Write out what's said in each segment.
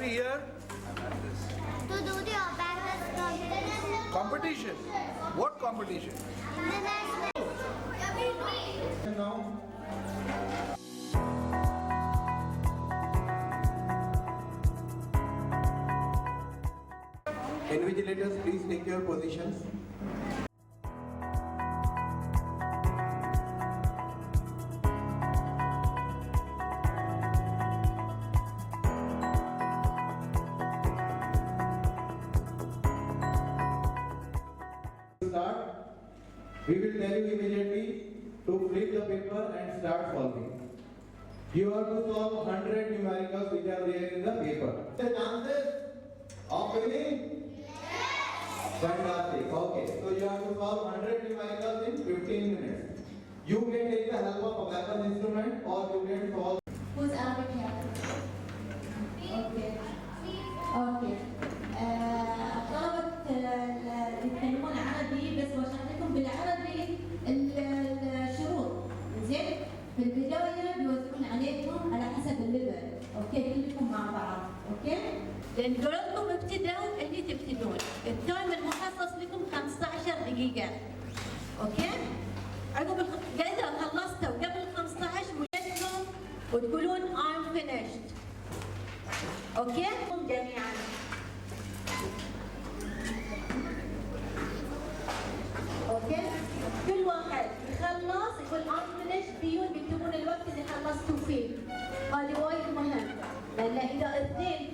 country here? To do the Abacus Competition. What competition? international. Now. Invigilators, please take your positions. Start. We will tell you immediately to flip the paper and start solving. You have to solve 100 numericals which are there in the paper. The chances of winning? Fantastic. Okay. So you have to solve 100 numericals in 15 minutes. You can take the help of Abacus instrument or you can solve. Who's Arabic here? Okay. Okay. طلبة اللي يتكلمون عربي بس بشرح لكم بالعربي الشروط. زين؟ في البداية بيوزعون عليكم على حسب الليفل. اوكي كلكم مع بعض. اوكي؟ لأن قولكم ابتدوا اللي تبتدون. التايم المخصص لكم 15 دقيقة. اوكي؟ عقب إذا خلصتوا قبل 15 مجدكم وتقولون I'm finished. اوكي؟ جميعا. اوكي؟ كل واحد يخلص يقول I'm finished بيون بيكتبون الوقت اللي خلصتوا فيه. هذا وايد مهم. لأن إذا اثنين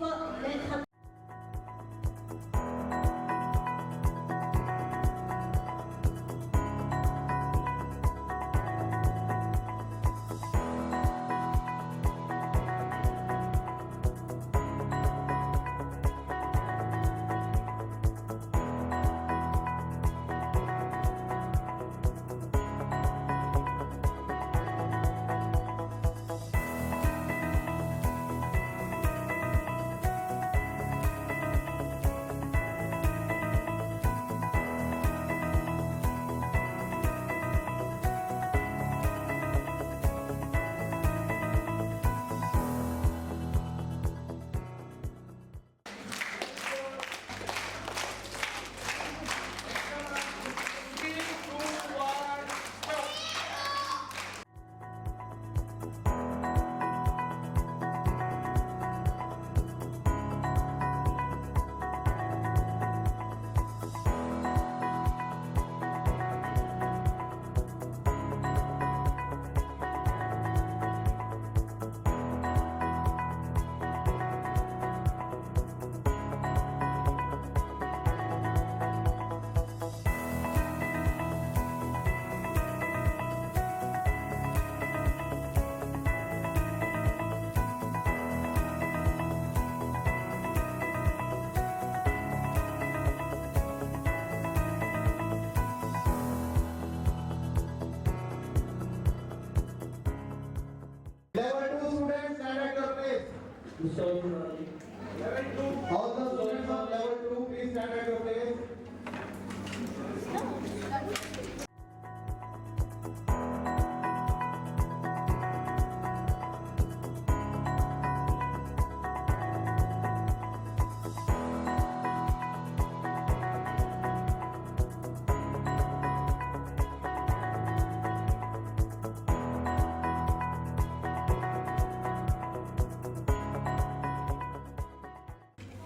All the students of level 2, please stand at your place.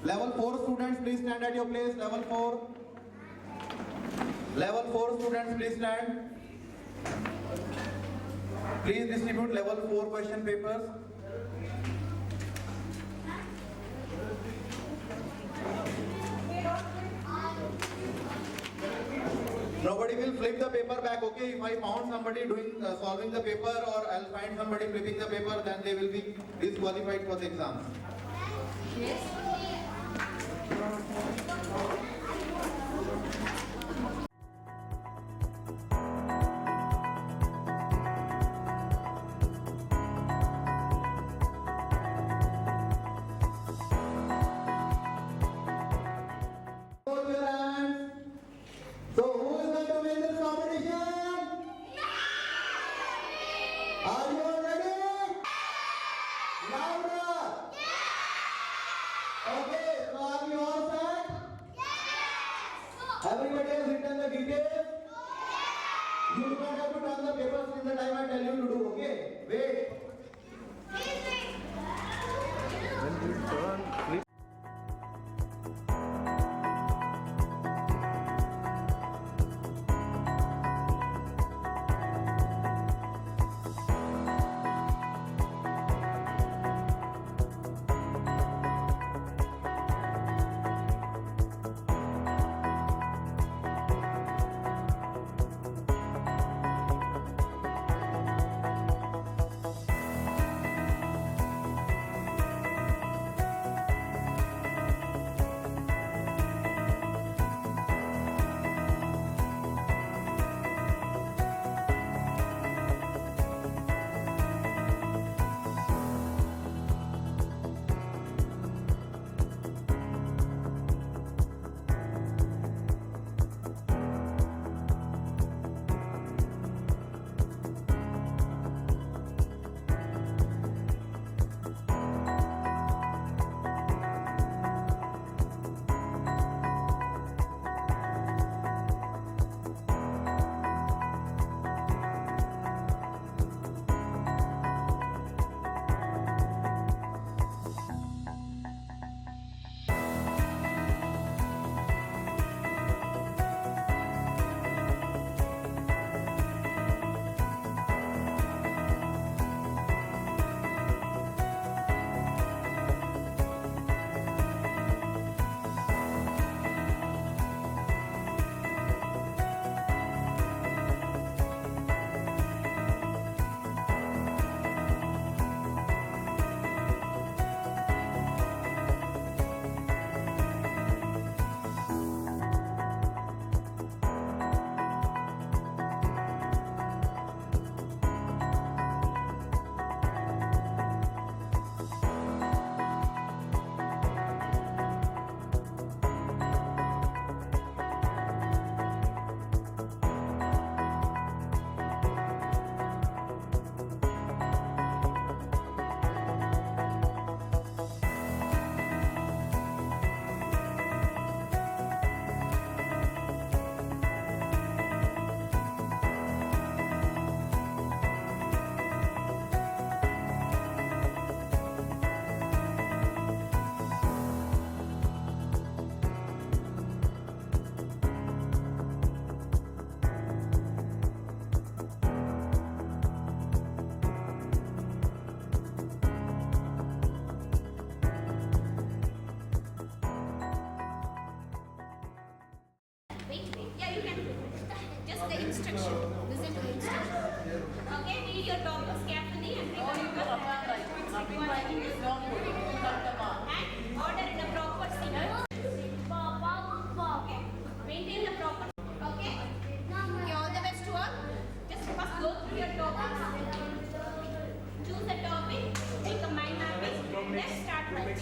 Level 4 students, please stand at your place. Level 4. Level 4 students, please stand. Please distribute level 4 question papers. Nobody will flip the paper back, okay? If I found somebody doing solving the paper, or I'll find somebody flipping the paper, then they will be disqualified for the exam. Yes. So who is going to win this competition? Are you ready? Louder! You do not have to turn the papers till the time I tell you to do, okay? Wait. When you turn, click. Yeah, you can just the instruction. Listen to the instruction. Okay, read your topics carefully and and order in a proper sequence. Okay, maintain the proper. Okay, all the best to all. Just first go through your topics. Choose a topic, make a mind mapping, then start writing.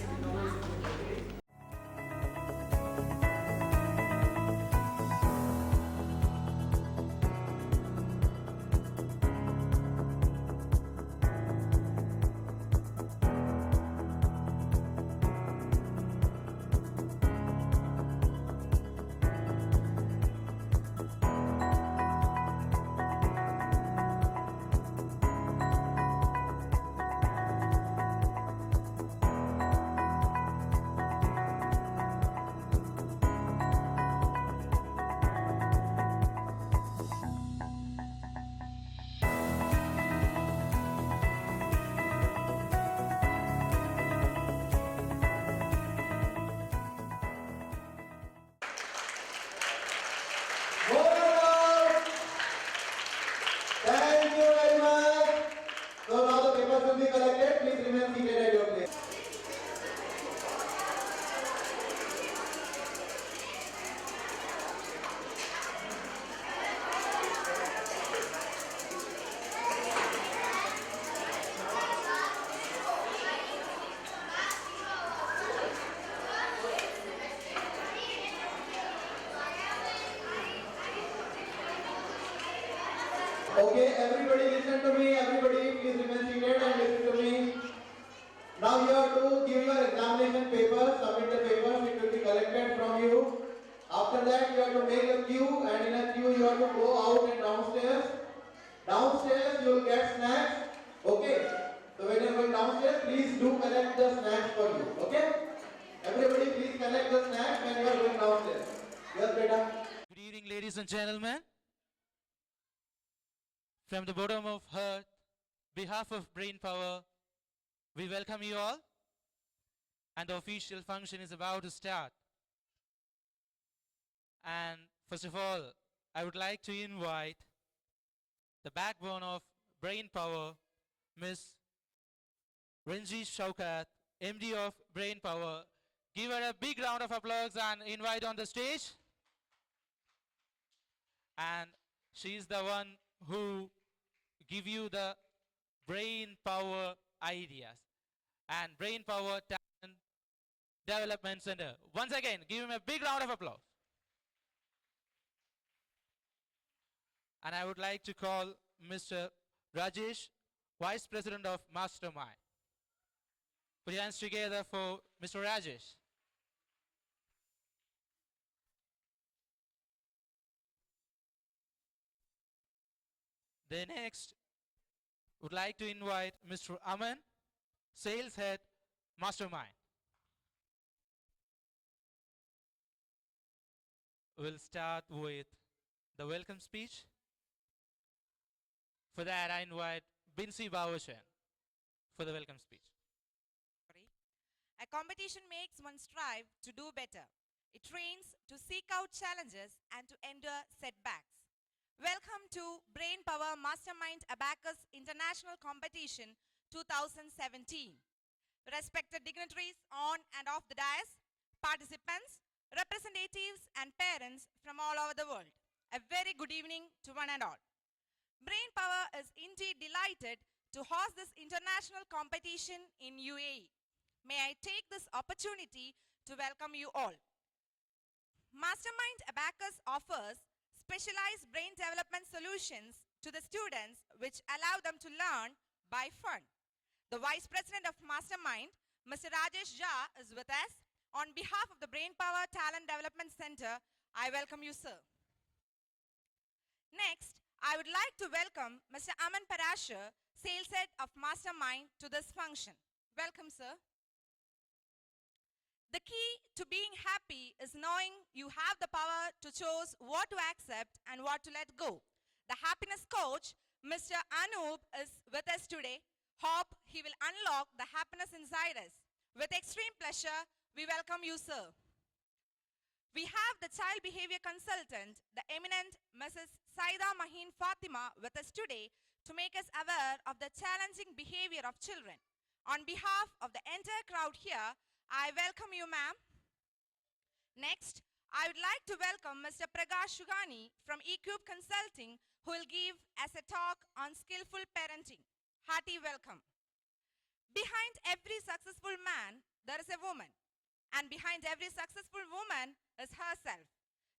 Thank you very much. So now the papers will be collected. Please remain seated at your place. Okay, everybody listen to me. Everybody please remain seated and listen to me. Now you have to give your examination paper, submit the papers, it will be collected from you. After that you have to make a queue, and in a queue you have to go out and downstairs collect snacks. Okay. So when you are going downstairs, please do collect the snacks for you. Okay. Everybody, please collect the snacks when you are going downstairs. Yes, beta. Good evening, ladies and gentlemen. From the bottom of heart, behalf of Brainpower, we welcome you all. And the official function is about to start. And first of all, I would like to invite the backbone of Brainpower, Miss Renji Shaukat, MD of Brainpower. Give her a big round of applause and invite on the stage. And she is the one who give you the brain power ideas and brain power talent development center. Once again, give him a big round of applause. And I would like to call Mr. Rajesh, Vice President of Mastermind. Put your hands together for Mr. Rajesh. Then next, would like to invite Mr. Aman, Sales Head, Mastermind. We'll start with the welcome speech. For that, I invite Binsi Bawashan for the welcome speech. A competition makes one strive to do better. It trains to seek out challenges and to endure setbacks. Welcome to Brainpower Mastermind Abacus International Competition 2017. Respected dignitaries on and off the dais, participants, representatives and parents from all over the world, a very good evening to one and all. Brainpower is indeed delighted to host this international competition in UAE. May I take this opportunity to welcome you all. Mastermind Abacus offers specialized brain development solutions to the students which allow them to learn by fun. The Vice President of Mastermind, Mr. Rajesh Jha, is with us. On behalf of the Brainpower Talent Development Center, I welcome you, sir. Next, I would like to welcome Mr. Aman Parashar, Sales Head of Mastermind, to this function. Welcome, sir. The key to being happy is knowing you have the power to choose what to accept and what to let go. The happiness coach, Mr. Anoop, is with us today. Hope he will unlock the happiness inside us. With extreme pleasure, we welcome you, sir. We have the child behavior consultant, the eminent Mrs. Saida Mahin Fatima, with us today to make us aware of the challenging behavior of children. On behalf of the entire crowd here, I welcome you, ma'am. Next, I would like to welcome Mr. Prakash Shugani from eCube Consulting, who will give us a talk on skillful parenting. Hearty welcome. Behind every successful man, there is a woman. And behind every successful woman is herself.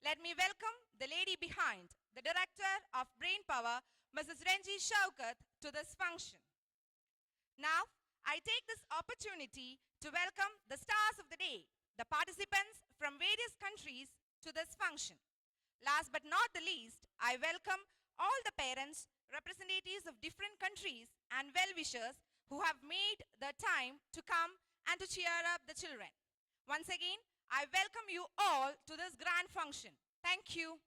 Let me welcome the lady behind, the director of Brainpower, Mrs. Renji Shaukat, to this function. Now, I take this opportunity to welcome the stars of the day, the participants from various countries, to this function. Last but not the least, I welcome all the parents, representatives of different countries and well-wishers who have made the time to come and to cheer up the children. Once again, I welcome you all to this grand function. Thank you.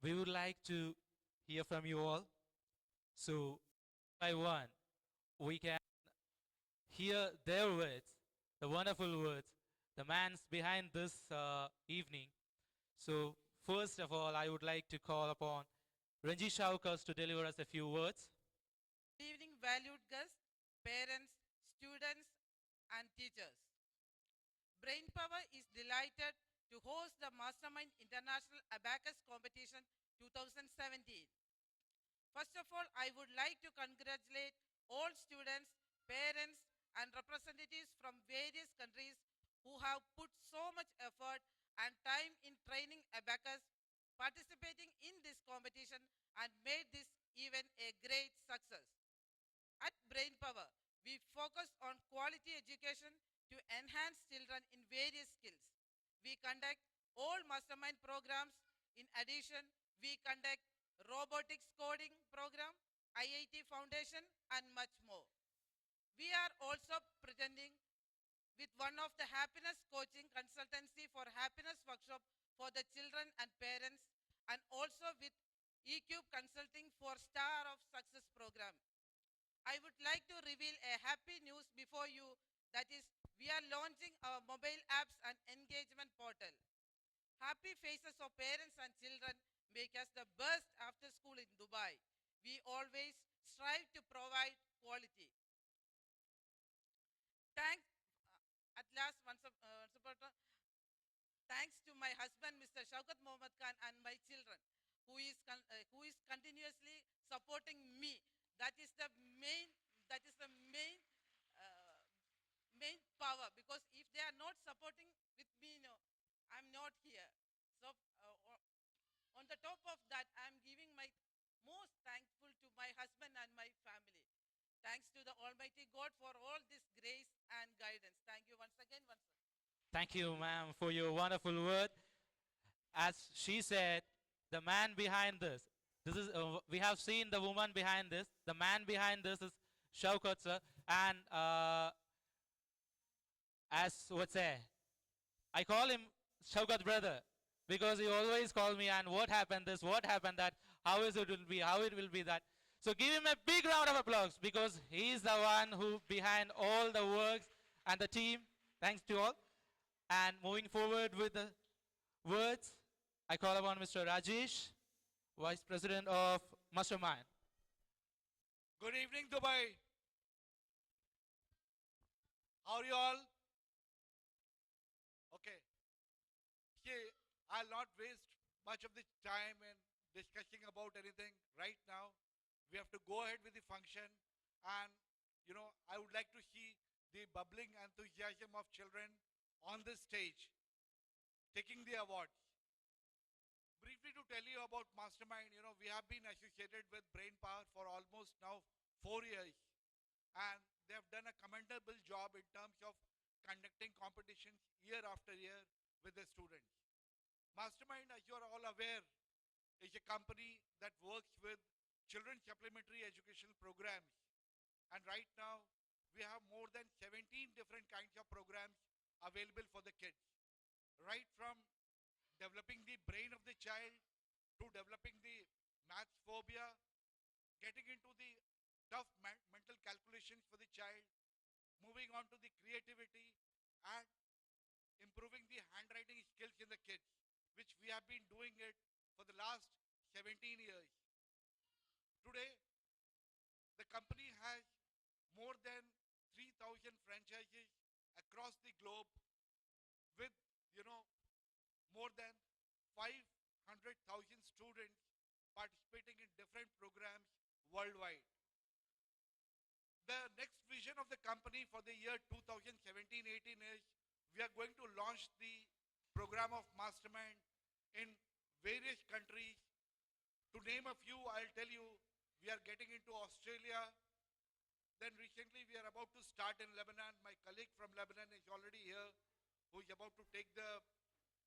We would like to hear from you all. So, by one, we can hear their words, the wonderful words, the man's behind this evening. So, first of all, I would like to call upon Renji Shaukas to deliver us a few words. Good evening, valued guests, parents, students, and teachers. Brainpower is delighted to host the Mastermind International Abacus Competition 2017. First of all, I would like to congratulate all students, parents, and representatives from various countries who have put so much effort and time in training Abacus, participating in this competition, and made this event a great success. At Brainpower, we focus on quality education to enhance children in various skills. We conduct all mastermind programs. In addition, we conduct robotics coding program, IIT Foundation, and much more. We are also presenting with one of the happiness coaching consultancy for happiness workshop for the children and parents, and also with eCube Consulting for Star of Success program. I would like to reveal a happy news before you, that is, we are launching our mobile apps and engagement portal. Happy faces of parents and children make us the best after school in Dubai. We always strive to provide quality. Thanks, at last, thanks to my husband, Mr. Shaukat Mohammed Khan, and my children, who is continuously supporting me. That is the main, that is the main, uh, main power. Because if they are not supporting with me, no, I'm not here. So, on the top of that, I'm giving my most thankful to my husband and my family. Thanks to the Almighty God for all this grace and guidance. Thank you once again. Thank you, ma'am, for your wonderful word. As she said, the man behind this. This is we have seen the woman behind this. The man behind this is Shaukat sir, and as what's say, I call him Shaukat brother because he always call me. And what happened this? What happened that? How is it will be? How it will be that? So give him a big round of applause because he is the one who behind all the works and the team. Thanks to all. And moving forward with the words, I call upon Mr. Rajesh, Vice President of Mastermind. Good evening, Dubai. How are you all? Okay. See, I'll not waste much of the time in discussing about anything right now. We have to go ahead with the function, and I would like to see the bubbling enthusiasm of children on this stage taking the awards. Briefly to tell you about Mastermind, we have been associated with Brainpower for almost now 4 years, and they have done a commendable job in terms of conducting competitions year after year with the students. Mastermind, as you are all aware, is a company that works with children's supplementary educational programs. And right now, we have more than 17 different kinds of programs available for the kids. Right from developing the brain of the child to developing the math phobia, getting into the tough mental calculations for the child, moving on to the creativity and improving the handwriting skills in the kids, which we have been doing it for the last 17 years. Today, the company has more than 3,000 franchises across the globe with, more than 500,000 students participating in different programs worldwide. The next vision of the company for the year 2017-18 is we are going to launch the program of Mastermind in various countries. To name a few, I'll tell you, we are getting into Australia. Then recently we are about to start in Lebanon. My colleague from Lebanon is already here, who is about to take the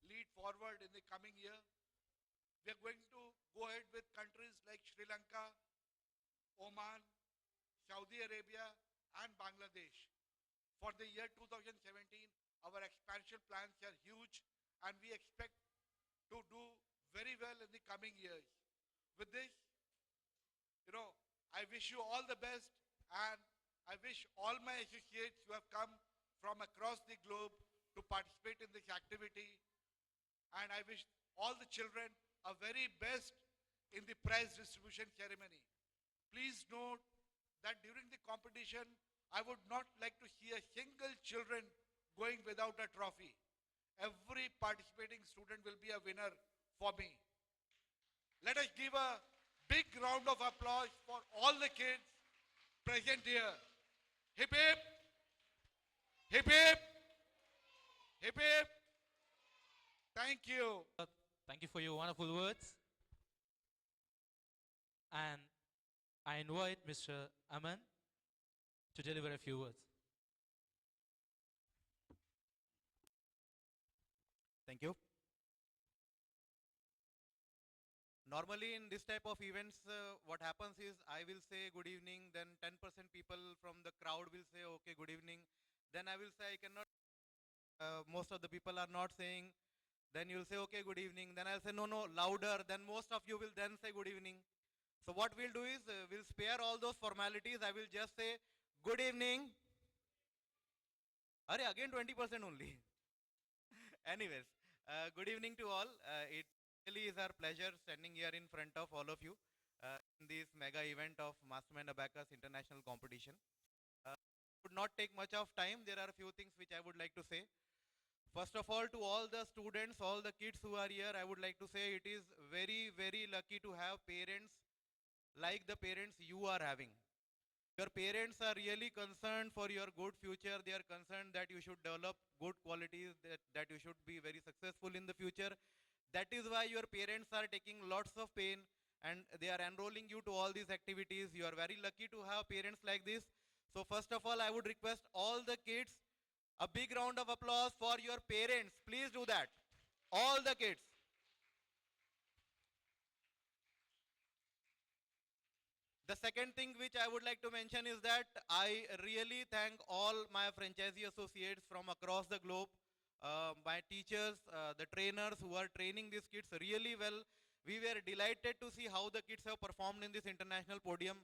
lead forward in the coming year. We are going to go ahead with countries like Sri Lanka, Oman, Saudi Arabia, and Bangladesh. For the year 2017, our expansion plans are huge, and we expect to do very well in the coming years. With this, I wish you all the best, and I wish all my associates who have come from across the globe to participate in this activity, and I wish all the children a very best in the prize distribution ceremony. Please note that during the competition, I would not like to see a single children going without a trophy. Every participating student will be a winner for me. Let us give a big round of applause for all the kids present here. Hip hip, hip hip, hip hip. Thank you. Thank you for your wonderful words. And I invite Mr. Aman to deliver a few words. Thank you. Normally in this type of events, what happens is I will say good evening, then 10% people from the crowd will say, okay, good evening. Then I will say, I cannot, most of the people are not saying. Then you'll say, okay, good evening. Then I'll say, no, no, louder. Then most of you will then say good evening. So what we'll do is, we'll spare all those formalities. I will just say, good evening. Arey, again 20% only. Anyways, good evening to all. It really is our pleasure standing here in front of all of you in this mega event of Mastermind Abacus International Competition. Would not take much of time. There are a few things which I would like to say. First of all, to all the students, all the kids who are here, I would like to say it is very, very lucky to have parents like the parents you are having. Your parents are really concerned for your good future. They are concerned that you should develop good qualities, that you should be very successful in the future. That is why your parents are taking lots of pain and they are enrolling you to all these activities. You are very lucky to have parents like this. So first of all, I would request all the kids a big round of applause for your parents. Please do that. All the kids. The second thing which I would like to mention is that I really thank all my franchisee associates from across the globe, my teachers, the trainers who are training these kids really well. We were delighted to see how the kids have performed in this international podium.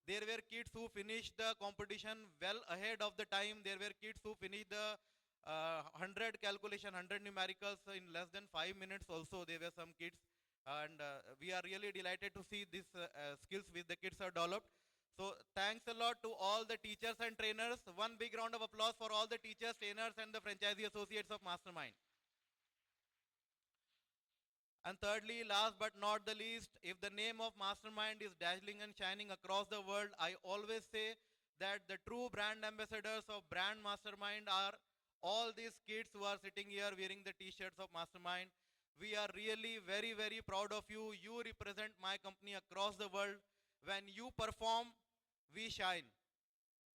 There were kids who finished the competition well ahead of the time. There were kids who finished the 100 calculation, 100 numericals in less than 5 minutes also. There were some kids and we are really delighted to see these skills which the kids have developed. So thanks a lot to all the teachers and trainers. One big round of applause for all the teachers, trainers and the franchisee associates of Mastermind. And thirdly, last but not the least, if the name of Mastermind is dazzling and shining across the world, I always say that the true brand ambassadors of brand Mastermind are all these kids who are sitting here wearing the t-shirts of Mastermind. We are really very, very proud of you. You represent my company across the world. When you perform, we shine.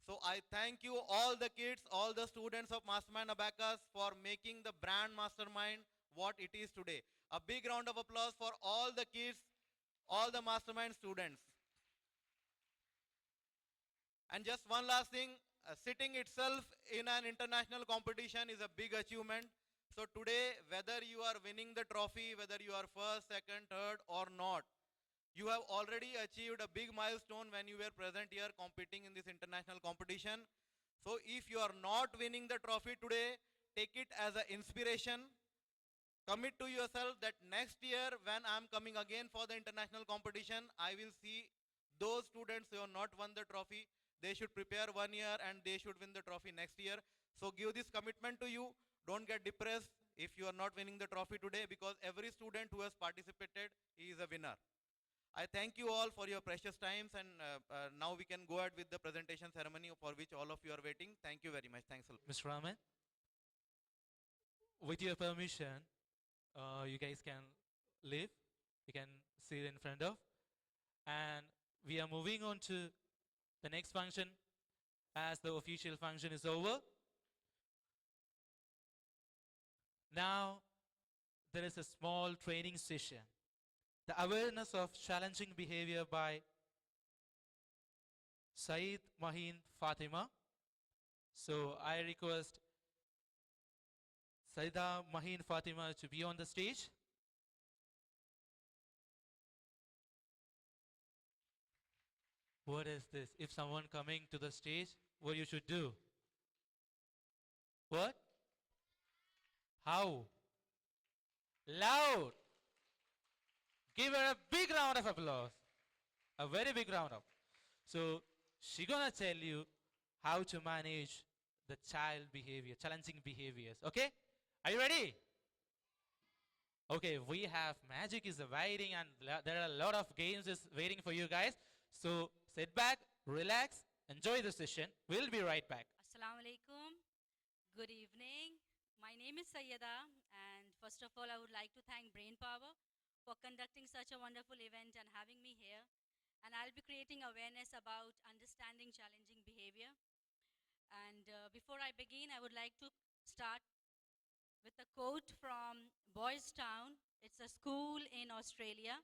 So I thank you all the kids, all the students of Mastermind Abacus for making the brand Mastermind what it is today. A big round of applause for all the kids, all the Mastermind students. And just one last thing, sitting itself in an international competition is a big achievement. So today, whether you are winning the trophy, whether you are first, second, third or not, you have already achieved a big milestone when you were present here competing in this international competition. So if you are not winning the trophy today, take it as an inspiration. Commit to yourself that next year when I am coming again for the international competition, I will see those students who have not won the trophy. They should prepare 1 year and they should win the trophy next year. So give this commitment to you. Don't get depressed if you are not winning the trophy today, because every student who has participated is a winner. I thank you all for your precious times, and now we can go ahead with the presentation ceremony for which all of you are waiting. Thank you very much. Thanks a lot. Mr. Rahman, with your permission, you guys can leave. You can sit in front of. And we are moving on to the next function as the official function is over. Now, there is a small training session. The awareness of challenging behavior by Saeed Mahin Fatima. So I request Saida Mahin Fatima to be on the stage. What is this? If someone coming to the stage, what you should do? What? How? Loud. Give her a big round of applause. A very big round of. So she gonna tell you how to manage the child behavior, challenging behaviors. Okay? Are you ready? Okay, we have magic is waiting and there are a lot of games is waiting for you guys. So sit back, relax, enjoy the session. We'll be right back. Assalamu alaikum. Good evening. My name is Sayyeda, and first of all, I would like to thank Brainpower for conducting such a wonderful event and having me here. And I'll be creating awareness about understanding challenging behavior. And before I begin, I would like to start with a quote from Boys Town. It's a school in Australia.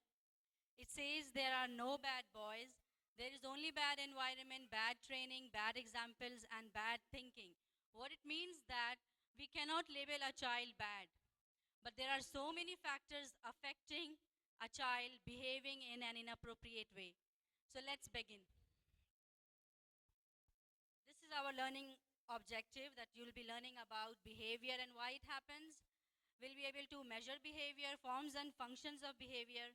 It says there are no bad boys. There is only bad environment, bad training, bad examples, and bad thinking. What it means that we cannot label a child bad. But there are so many factors affecting a child behaving in an inappropriate way. So let's begin. This is our learning objective, that you'll be learning about behavior and why it happens. We'll be able to measure behavior, forms and functions of behavior,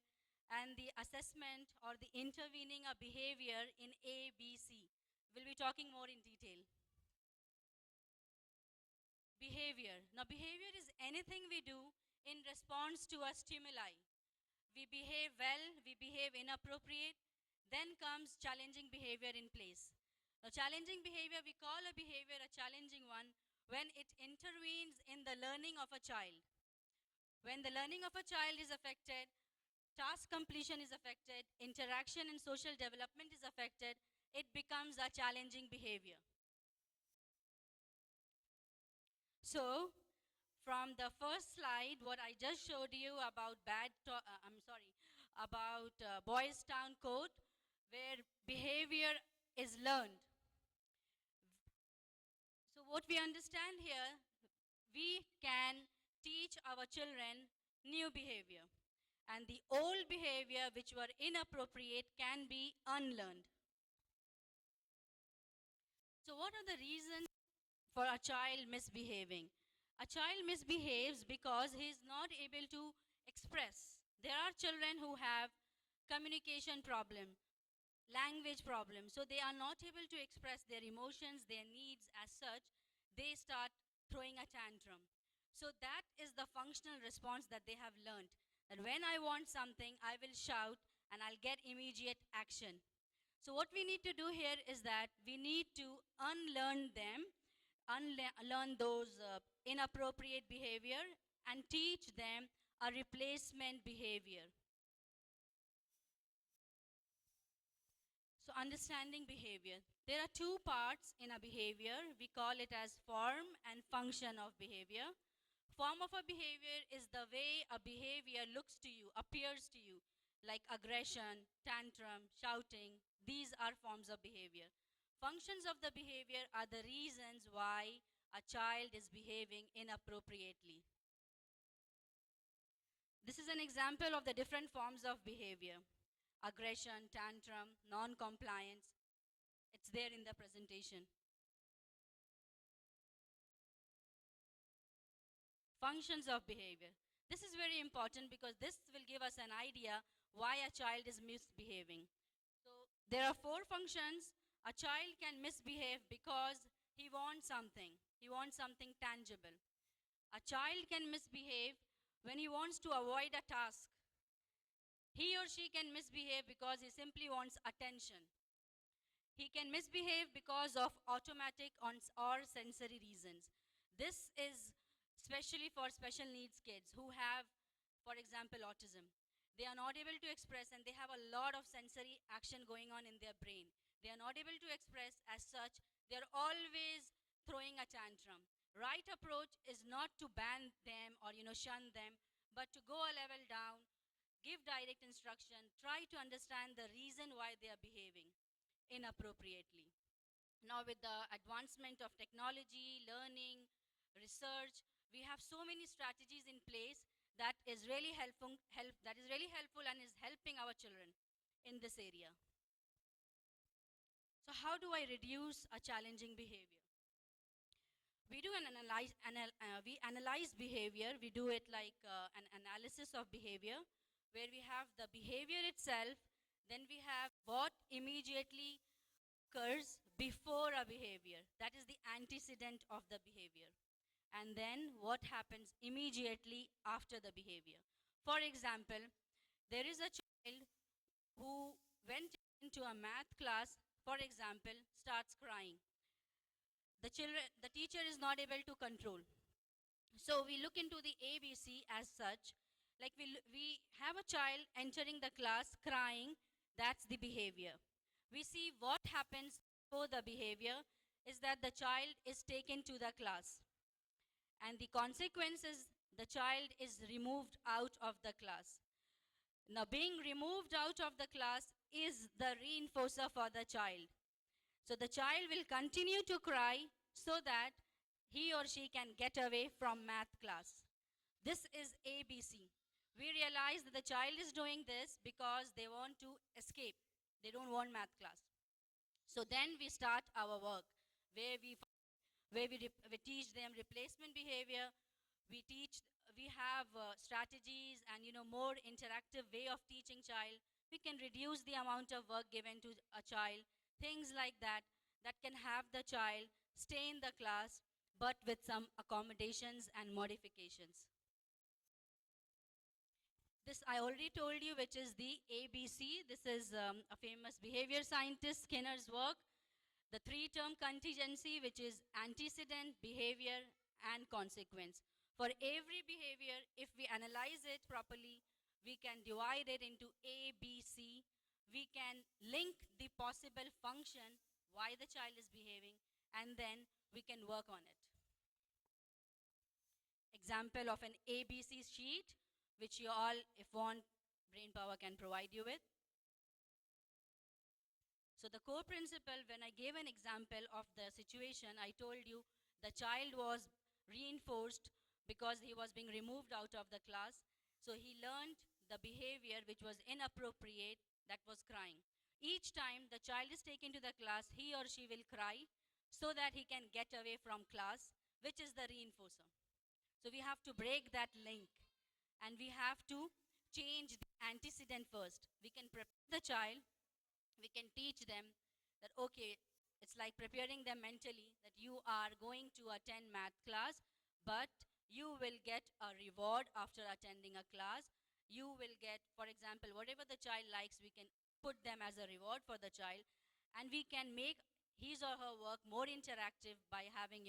and the assessment or the intervening of behavior in A, B, C. We'll be talking more in detail. Behavior. Now, behavior is anything we do in response to a stimuli. We behave well, we behave inappropriate, then comes challenging behavior in place. Now, challenging behavior, we call a behavior a challenging one when it intervenes in the learning of a child. When the learning of a child is affected, task completion is affected, interaction and social development is affected, it becomes a challenging behavior. So, from the first slide, what I just showed you about Boys Town Code, where behavior is learned. So what we understand here, we can teach our children new behavior. And the old behavior which were inappropriate can be unlearned. So what are the reasons for a child misbehaving? A child misbehaves because he is not able to express. There are children who have communication problem, language problem, so they are not able to express their emotions, their needs as such. They start throwing a tantrum. So that is the functional response that they have learned, that when I want something, I will shout and I'll get immediate action. So what we need to do here is that we need to unlearn them, unlearn those inappropriate behavior, and teach them a replacement behavior. So understanding behavior. There are two parts in a behavior. We call it as form and function of behavior. Form of a behavior is the way a behavior looks to you, appears to you, like aggression, tantrum, shouting. These are forms of behavior. Functions of the behavior are the reasons why a child is behaving inappropriately. This is an example of the different forms of behavior. Aggression, tantrum, non-compliance. It's there in the presentation. Functions of behavior. This is very important because this will give us an idea why a child is misbehaving. So there are 4 functions. A child can misbehave because he wants something. He wants something tangible. A child can misbehave when he wants to avoid a task. He or she can misbehave because he simply wants attention. He can misbehave because of automatic or sensory reasons. This is especially for special needs kids who have, for example, autism. They are not able to express and they have a lot of sensory action going on in their brain. They are not able to express as such. They are always throwing a tantrum. Right approach is not to ban them or shun them, but to go a level down, give direct instruction, try to understand the reason why they are behaving inappropriately. Now with the advancement of technology, learning, research, we have so many strategies in place that is really helpful and is helping our children in this area. So how do I reduce a challenging behavior? We do we analyze behavior. We do it like an analysis of behavior, where we have the behavior itself, then we have what immediately occurs before a behavior. That is the antecedent of the behavior. And then what happens immediately after the behavior. For example, there is a child who went into a math class, for example, starts crying. The teacher is not able to control. So we look into the ABC as such. Like we have a child entering the class crying, that's the behavior. We see what happens before the behavior is that the child is taken to the class. And the consequence is the child is removed out of the class. Now, being removed out of the class is the reinforcer for the child. So the child will continue to cry so that he or she can get away from math class. This is ABC. We realize that the child is doing this because they want to escape. They don't want math class. So then we start our work where we teach them replacement behavior. We have strategies and more interactive way of teaching child. We can reduce the amount of work given to a child, things like that that can have the child stay in the class but with some accommodations and modifications. This I already told you, which is the ABC. This is a famous behavior scientist Skinner's work. The three-term contingency, which is antecedent, behavior, and consequence. For every behavior, if we analyze it properly, we can divide it into A, B, C. We can link the possible function, why the child is behaving, and then we can work on it. Example of an ABC sheet, which you all, if want, Brainpower can provide you with. So the core principle, when I gave an example of the situation, I told you the child was reinforced because he was being removed out of the class. So he learned the behavior which was inappropriate, that was crying. Each time the child is taken to the class, he or she will cry so that he can get away from class, which is the reinforcer. So we have to break that link and we have to change the antecedent first. We can prepare the child, we can teach them that, okay, it's like preparing them mentally that you are going to attend math class, but you will get a reward after attending a class. You will get, for example, whatever the child likes, we can put them as a reward for the child, and we can make his or her work more interactive by having,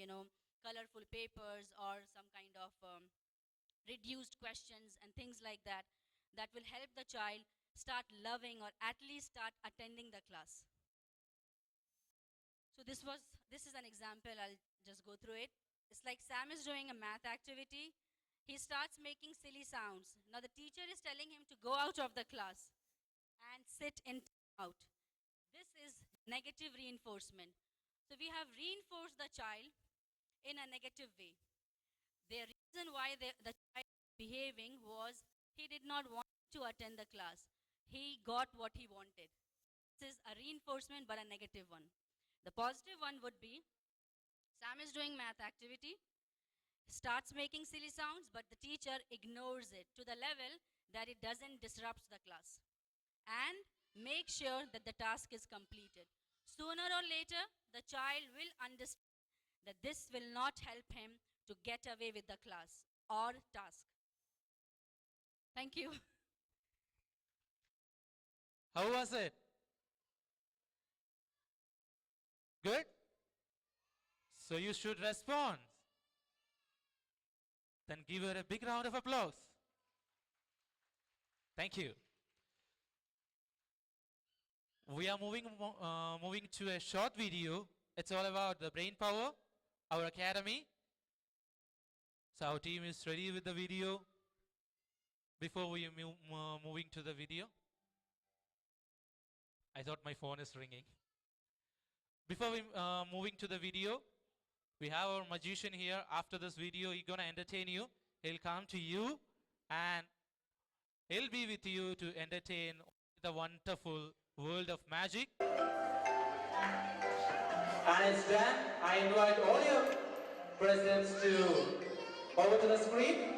colorful papers or some kind of reduced questions and things like that, that will help the child start loving or at least start attending the class. So this is an example. I'll just go through it. It's like Sam is doing a math activity. He starts making silly sounds. Now the teacher is telling him to go out of the class and sit in out. This is negative reinforcement. So we have reinforced the child in a negative way. The reason why the child behaving was he did not want to attend the class. He got what he wanted. This is a reinforcement but a negative one. The positive one would be Sam is doing math activity, starts making silly sounds, but the teacher ignores it to the level that it doesn't disrupt the class and make sure that the task is completed. Sooner or later, the child will understand that this will not help him to get away with the class or task. Thank you. How was it? Good? So you should respond. Then give her a big round of applause. Thank you. We are moving to a short video. It's all about the Brainpower, our academy. So our team is ready with the video. Before we moving to the video, I thought my phone is ringing. Before we moving to the video, we have our magician here. After this video, he's gonna entertain you. He'll come to you and he'll be with you to entertain the wonderful world of magic. And it's done. I invite all your presents to over to the screen.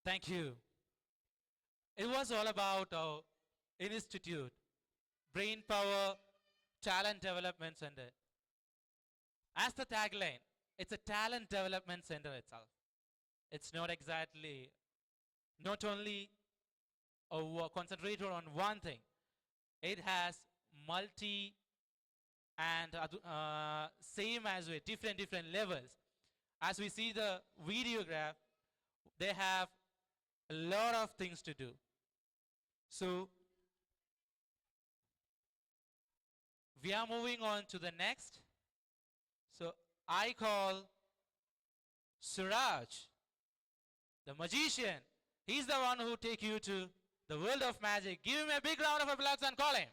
Thank you. It was all about our institute, Brain Power Talent Development Center. As the tagline, it's a talent development center itself. It's not exactly, not only concentrated on one thing. It has multi and same as with different levels. As we see the video graph, they have a lot of things to do. So we are moving on to the next. So I call Suraj, the magician. He's the one who take you to the world of magic. Give him a big round of applause and call him.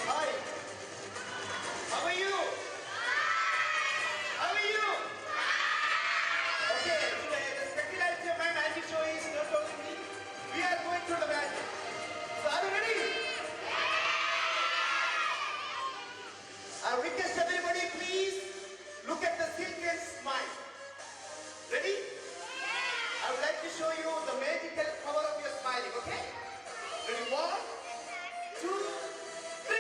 Hi. How are you? How are you? Okay, today the spectacularity of my magic show is not only me. We are going through the magic. So are you ready? I request everybody please look at the silk and smile. Ready? I would like to show you the magical power of your smiling, okay? Ready? 1, 2, 3.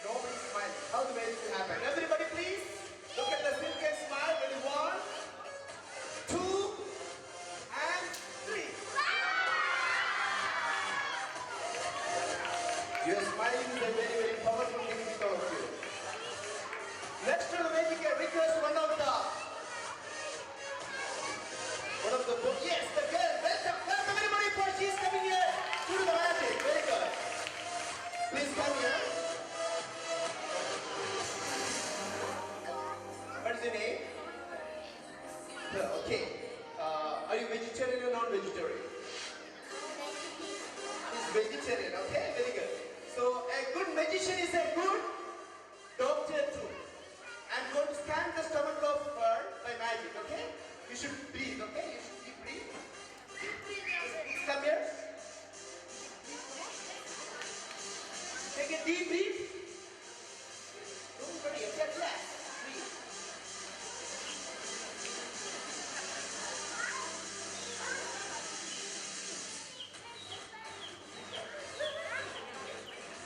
Nobody smiling. How the magic will happen? Everybody please look at the silk and smile. Ready? 1, 2, and 3. Your smiling is a very powerful thing with all of you. Next to the magic, I request one of the yes, the girl. Welcome everybody for she's coming here to do the magic. Very good. Please come here. What is your name? Okay. Are you vegetarian or non-vegetarian? He's vegetarian. Okay, very good. So a good magician is a good doctor too. I'm going to scan the stomach of her by magic. Okay? You should breathe. Okay? You should keep breathe. Please come here. Take a deep breath. Don't worry. Just relax. Breathe.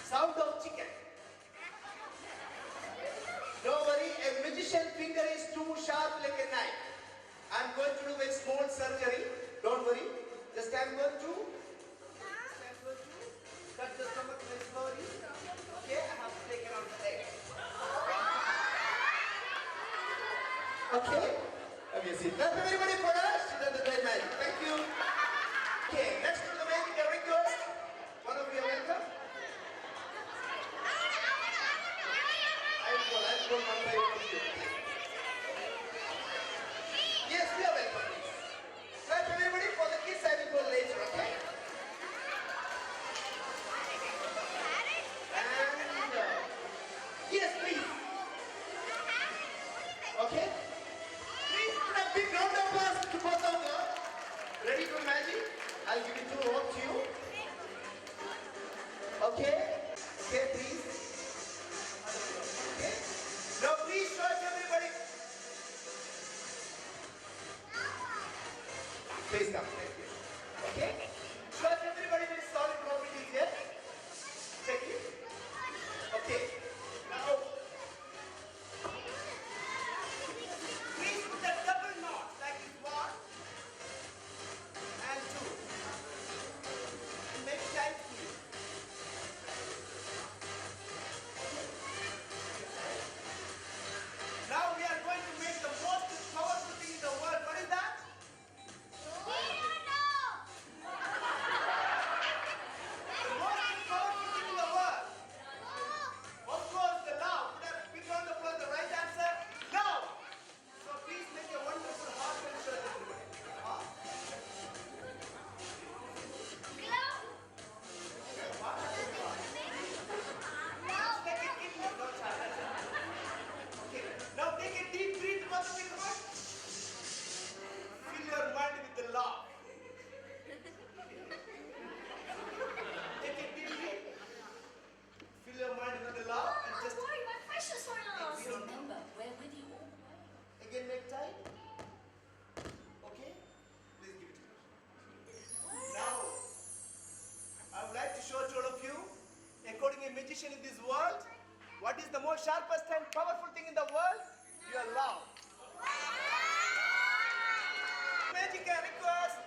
Sound of chicken. Don't worry, a magician's finger is too sharp like a knife. I'm going to do a small surgery. Don't worry. Just I'm going to cut the stomach very slowly. Okay, I have to take it out the egg. Okay? Have you seen? That's everybody for us. That's the great magic. Thank you. Okay, next to the magic, I request one of you are welcome. I'll go one by one of you. Yes, we are welcome, please. Clap everybody for the kids. I will go later, okay? And yes, please. Okay? Please put a big round of applause to both of them. Ready for magic? I'll give it 2 ropes to you. Okay? Okay, please. Okay? Now please watch everybody. Please come. Thank you. Okay? Watch everybody with solid properties here. Check it. Okay. Now, please put a double knot like this 1 and 2. And make it tight, please. Now we are going to make the most powerful thing in the world. What is that? laugh. Take it deeply. Fill your mind with the laugh and just my precious exhale. Remember, we're with you all. Again, neck tight. Okay? Please give it to me. Now, I would like to show to all of you, according to a magician in this world, what is the most sharpest and powerful thing in the world? Your love. Magic request.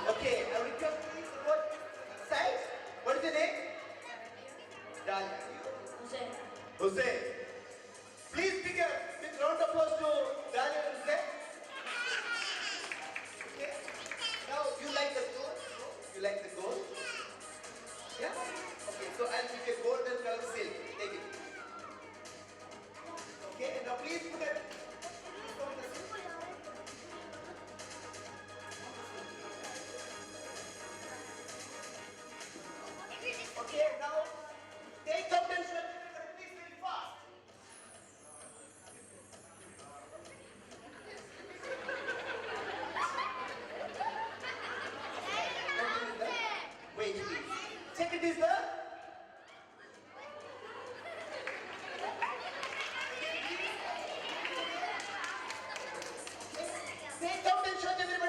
Okay, I request please what side? What is the name? Dahlia. Jose. Jose. Please big a big round of applause to Dahlia and Jose. Okay. Now you like the gold? You like the gold? Yeah? Okay, so I'll give you a golden color silk. Take it. Okay, and now please put it. Okay, now take out and show please very fast. Wait, please. Check it is the. Take out and show everybody.